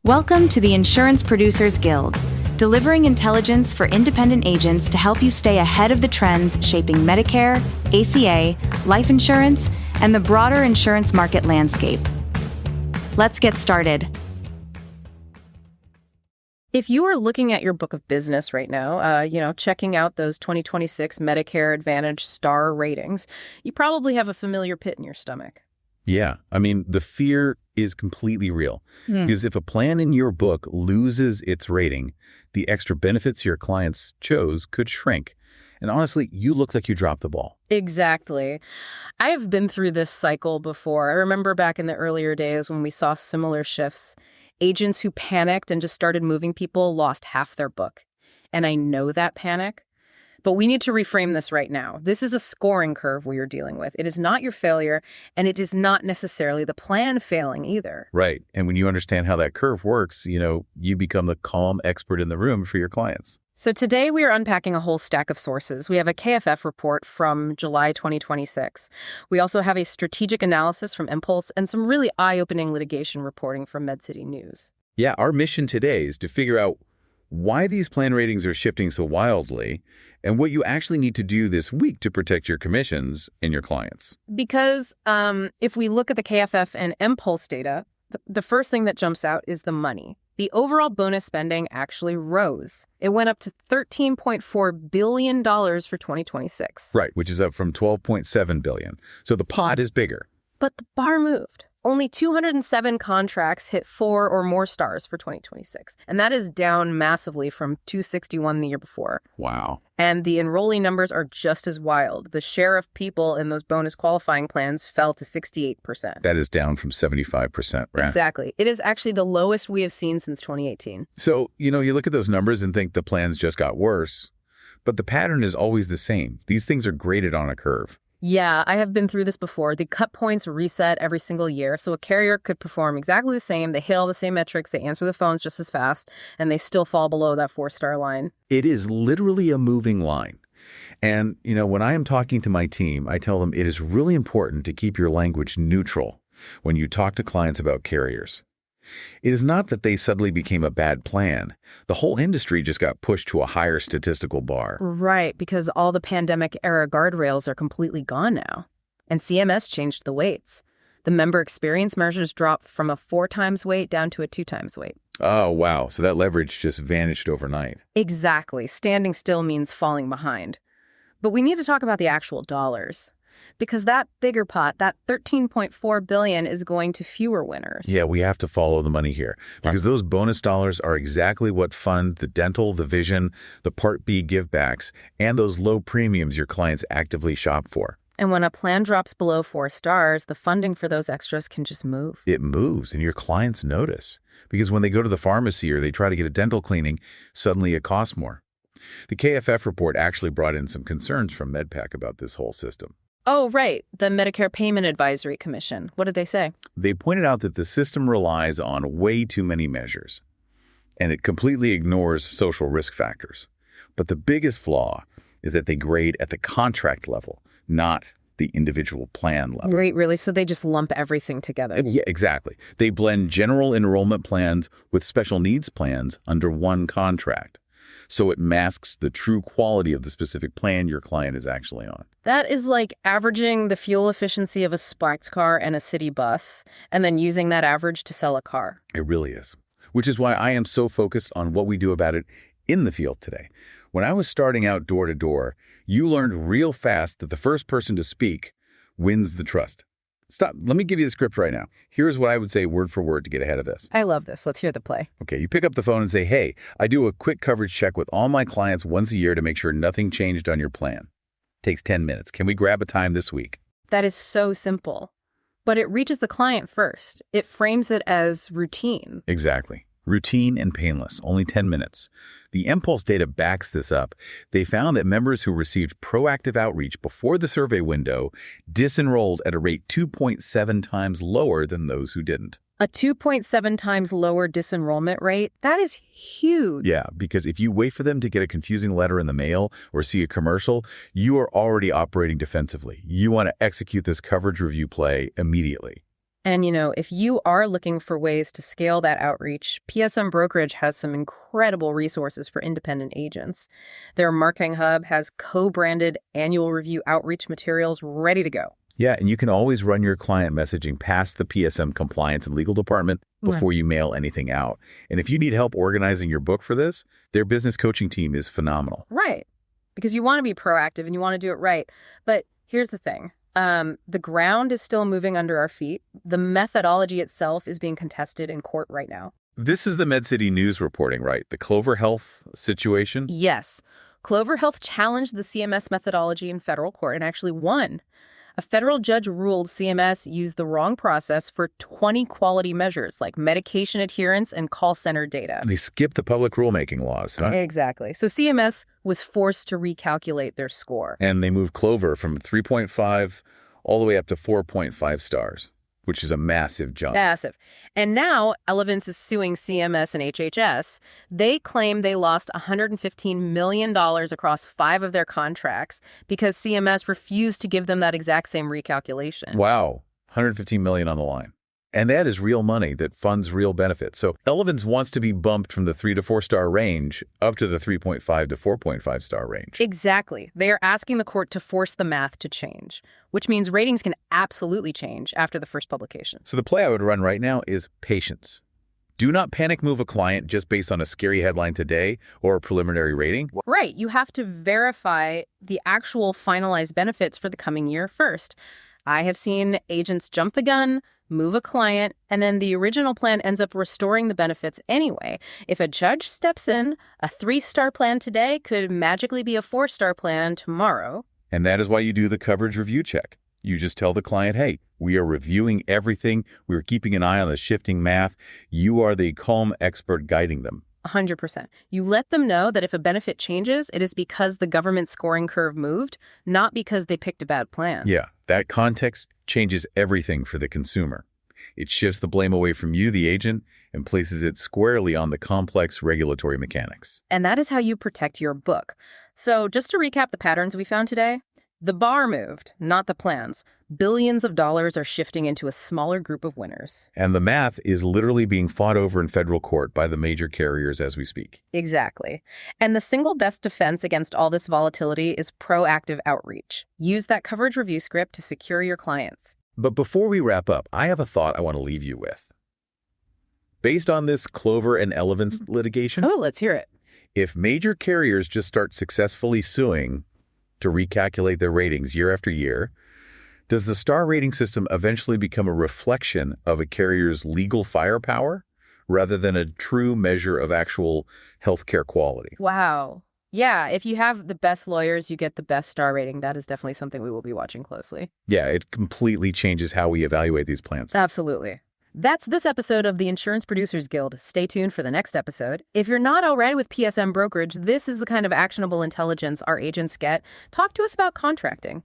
Welcome to the Insurance Producers Guild, delivering intelligence for independent agents to help you stay ahead of the trends shaping Medicare, ACA, life insurance, and the broader insurance market landscape. Let's get started. If you are looking at your book of business right now, checking out those 2026 Medicare Advantage star ratings, you probably have a familiar pit in your stomach. Yeah, I mean, the fear is completely real. Because if a plan in your book loses its rating, the extra benefits your clients chose could shrink. And honestly, you look like you dropped the ball. Exactly. I have been through this cycle before. I remember back in the earlier days when we saw similar shifts. Agents who panicked and just started moving people lost half their book. And I know that panic. But we need to reframe this right now. This is a scoring curve we are dealing with. It is not your failure, and it is not necessarily the plan failing either. Right. And when you understand how that curve works, you become the calm expert in the room for your clients. So today we are unpacking a whole stack of sources. We have a KFF report from July 2026. We also have a strategic analysis from Impulse and some really eye-opening litigation reporting from MedCity News. Yeah, our mission today is to figure out why these plan ratings are shifting so wildly and what you actually need to do this week to protect your commissions and your clients. Because if we look at the KFF and Impulse data, the first thing that jumps out is the money. The overall bonus spending actually rose. It went up to $13.4 billion for 2026. Right, which is up from $12.7 billion. So the pot is bigger. But the bar moved. Only 207 contracts hit 4 or more stars for 2026. And that is down massively from 261 the year before. Wow. And the enrollee numbers are just as wild. The share of people in those bonus qualifying plans fell to 68%. That is down from 75%, right? Exactly. It is actually the lowest we have seen since 2018. So, you look at those numbers and think the plans just got worse. But the pattern is always the same. These things are graded on a curve. Yeah, I have been through this before. The cut points reset every single year, so a carrier could perform exactly the same. They hit all the same metrics, they answer the phones just as fast, and they still fall below that 4-star line. It is literally a moving line. And, when I am talking to my team, I tell them it is really important to keep your language neutral when you talk to clients about carriers. It is not that they suddenly became a bad plan. The whole industry just got pushed to a higher statistical bar. Right, because all the pandemic-era guardrails are completely gone now. And CMS changed the weights. The member experience measures dropped from a 4 times weight down to a 2 times weight. Oh, wow. So that leverage just vanished overnight. Exactly. Standing still means falling behind. But we need to talk about the actual dollars. Because that bigger pot, that $13.4 billion, is going to fewer winners. Yeah, we have to follow the money here. Because those bonus dollars are exactly what fund the dental, the vision, the Part B givebacks, and those low premiums your clients actively shop for. And when a plan drops below 4 stars, the funding for those extras can just move. It moves, and your clients notice. Because when they go to the pharmacy or they try to get a dental cleaning, suddenly it costs more. The KFF report actually brought in some concerns from MedPAC about this whole system. Oh, right. The Medicare Payment Advisory Commission. What did they say? They pointed out that the system relies on way too many measures, and it completely ignores social risk factors. But the biggest flaw is that they grade at the contract level, not the individual plan level. Right, really? So they just lump everything together. Yeah, exactly. They blend general enrollment plans with special needs plans under one contract. So it masks the true quality of the specific plan your client is actually on. That is like averaging the fuel efficiency of a sports car and a city bus, and then using that average to sell a car. It really is. Which is why I am so focused on what we do about it in the field today. When I was starting out door to door, you learned real fast that the first person to speak wins the trust. Stop. Let me give you the script right now. Here's what I would say word for word to get ahead of this. I love this. Let's hear the play. Okay, you pick up the phone and say, hey, I do a quick coverage check with all my clients once a year to make sure nothing changed on your plan. Takes 10 minutes. Can we grab a time this week? That is so simple. But it reaches the client first. It frames it as routine. Exactly. Routine and painless. Only 10 minutes. The Impulse data backs this up. They found that members who received proactive outreach before the survey window disenrolled at a rate 2.7 times lower than those who didn't. A 2.7 times lower disenrollment rate? That is huge. Yeah, because if you wait for them to get a confusing letter in the mail or see a commercial, you are already operating defensively. You want to execute this coverage review play immediately. And, if you are looking for ways to scale that outreach, PSM Brokerage has some incredible resources for independent agents. Their marketing hub has co-branded annual review outreach materials ready to go. Yeah, and you can always run your client messaging past the PSM compliance and legal department before you mail anything out. And if you need help organizing your book for this, their business coaching team is phenomenal. Right, because you want to be proactive and you want to do it right. But here's the thing. The ground is still moving under our feet. The methodology itself is being contested in court right now. This is the MedCity News reporting, right? The Clover Health situation? Yes. Clover Health challenged the CMS methodology in federal court and actually won. A federal judge ruled CMS used the wrong process for 20 quality measures like medication adherence and call center data. They skipped the public rulemaking laws, huh? Exactly. So CMS was forced to recalculate their score. And they moved Clover from 3.5 all the way up to 4.5 stars, which is a massive jump. Massive. And now Elevance is suing CMS and HHS. They claim they lost $115 million across 5 of their contracts because CMS refused to give them that exact same recalculation. Wow. $115 million on the line. And that is real money that funds real benefits. So Elevance wants to be bumped from the 3 to 4 star range up to the 3.5 to 4.5 star range. Exactly. They are asking the court to force the math to change, which means ratings can absolutely change after the first publication. So the play I would run right now is patience. Do not panic move a client just based on a scary headline today or a preliminary rating. Right. You have to verify the actual finalized benefits for the coming year first. I have seen agents jump the gun, move a client, and then the original plan ends up restoring the benefits anyway. If a judge steps in, a 3-star plan today could magically be a 4-star plan tomorrow. And that is why you do the coverage review check. You just tell the client, hey, we are reviewing everything. We're keeping an eye on the shifting math. You are the calm expert guiding them. 100%. You let them know that if a benefit changes, it is because the government scoring curve moved, not because they picked a bad plan. Yeah, that context changes everything for the consumer. It shifts the blame away from you, the agent, and places it squarely on the complex regulatory mechanics. And that is how you protect your book. So just to recap the patterns we found today, the bar moved, not the plans. Billions of dollars are shifting into a smaller group of winners. And the math is literally being fought over in federal court by the major carriers as we speak. Exactly. And the single best defense against all this volatility is proactive outreach. Use that coverage review script to secure your clients. But before we wrap up, I have a thought I want to leave you with. Based on this Clover and Elevance litigation, Let's hear it. if major carriers just start successfully suing to recalculate their ratings year after year, does the star rating system eventually become a reflection of a carrier's legal firepower rather than a true measure of actual healthcare quality? Wow. Yeah, if you have the best lawyers, you get the best star rating. That is definitely something we will be watching closely. Yeah, it completely changes how we evaluate these plans. Absolutely. That's this episode of the Insurance Producers Guild. Stay tuned for the next episode. If you're not already with PSM Brokerage, this is the kind of actionable intelligence our agents get. Talk to us about contracting.